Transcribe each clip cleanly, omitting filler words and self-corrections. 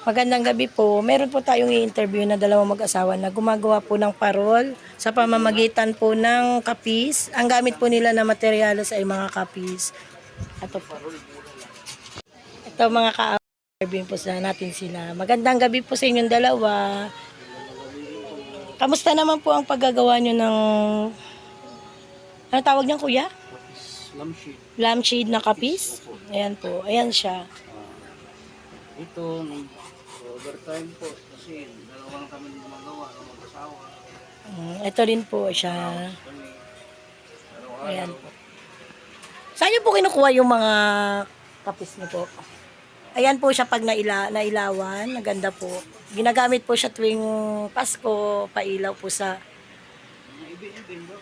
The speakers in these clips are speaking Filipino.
Magandang gabi po. Meron po tayong i-interview na dalawang mag-asawa na gumagawa po ng parol sa pamamagitan po ng kapis. Ang gamit po nila na materyales ay mga kapis. Ito po. Ito mga ka-interview po sa natin sila. Magandang gabi po sa inyong dalawa. Kamusta naman po ang paggagawa nyo ng... Ano tawag niyan, kuya? Lampshade. Lampshade na kapis? Ayan po. Ayan siya. Ito, overtime po kasi dalawang kami gumagawa ng mag-asawa. Ito rin po siya. Kami, Ayan po. Saan niyo po kinukuha yung mga kapis niyo po? Ayan po siya pag nailawan. Maganda po. Ginagamit po siya tuwing Pasko. Pailaw po sa... ibin bro,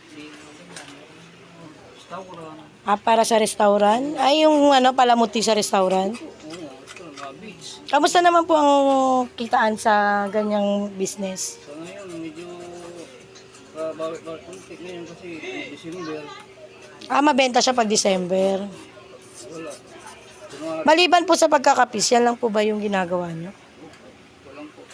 restaurant. para sa restaurant? Ay, yung palamuti sa restaurant. Oo, ito, beach. Kamusta naman po ang kitaan sa ganyang business? So ngayon, medyo bawit-bawit konti ngayon kasi December. Mabenta siya pag December. Wala. Maliban po sa pagkakapis, yan lang po ba yung ginagawa niyo? Walang po.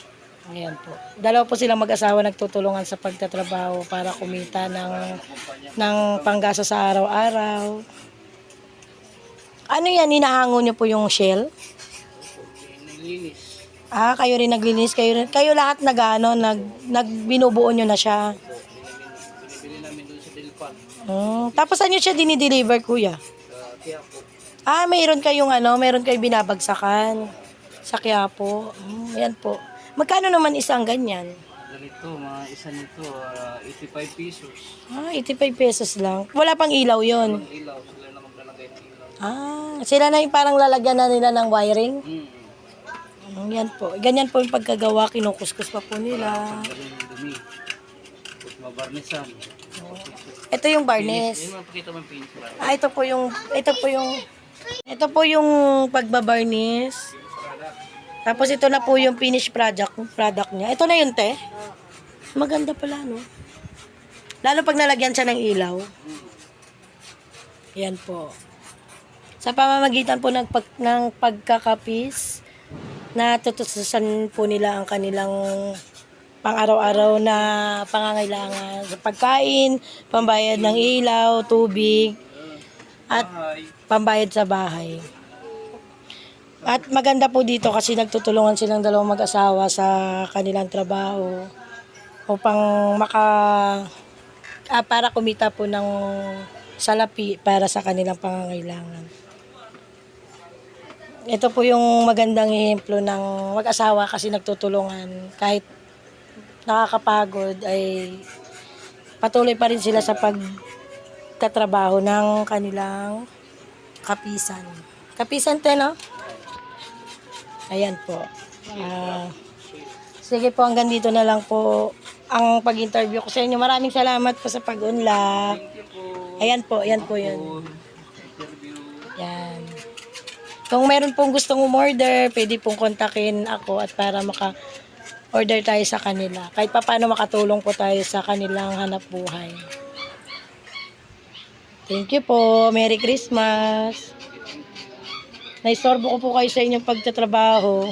Ayan po. Dalawa po silang mag-asawa nagtutulungan sa pagtatrabaho para kumita ng panggasa sa araw-araw. Ano yan? Hinahango niyo po yung shell? Naglinis. Kayo rin naglinis. Kayo lahat nagbinubuo niyo na siya. Binibili namin doon sa Dilpan. Tapos ano siya dinideliver, kuya? Sa Quiapo. Mayroon kayong binabagsakan sa Quiapo. Yan po. Magkano naman isang ganyan? Ganito, mga isa nito, 85 pesos. 85 pesos lang. Wala pang ilaw yon. Ang ilaw, sila na maglalagay ng ilaw. Sila na yung parang lalagyan na nila ng wiring. Yan po. Ganyan po yung pagkagawa. Kinukuskus pa po nila. Ganyan yung dumi. Tapos mabarnisan. Ito yung barnes. Yung mapakita mo yung finish. Ito po yung pagbabarnis. Tapos ito na po yung finished product niya. Ito na yun, te. Maganda pala, no? Lalo pag nalagyan siya ng ilaw. Yan po. Sa pamamagitan po ng pagkakapis, natutusan po nila ang kanilang pang-araw-araw na pangangailangan sa pagkain, pambayad ng ilaw, tubig, at pambayad sa bahay. At maganda po dito kasi nagtutulungan silang dalawang mag-asawa sa kanilang trabaho upang para kumita po ng salapi para sa kanilang pangangailangan. Ito po yung magandang ehemplo ng mag-asawa kasi nagtutulungan. Kahit nakakapagod ay patuloy pa rin sila sa pagtatrabaho ng kanilang kapisan. Kapisan, te, no? Ayan po. Sige po, hanggang dito na lang po ang pag-interview ko sa inyo. Maraming salamat po sa pag-unlock. Ayan po yun. Yan. Kung meron pong gustong umorder, pwede pong kontakin ako at para maka-order tayo sa kanila. Kahit pa paano makatulong po tayo sa kanilang hanap buhay. Thank you po. Merry Christmas. Naisorbo ko po kayo sa inyong pagtatrabaho.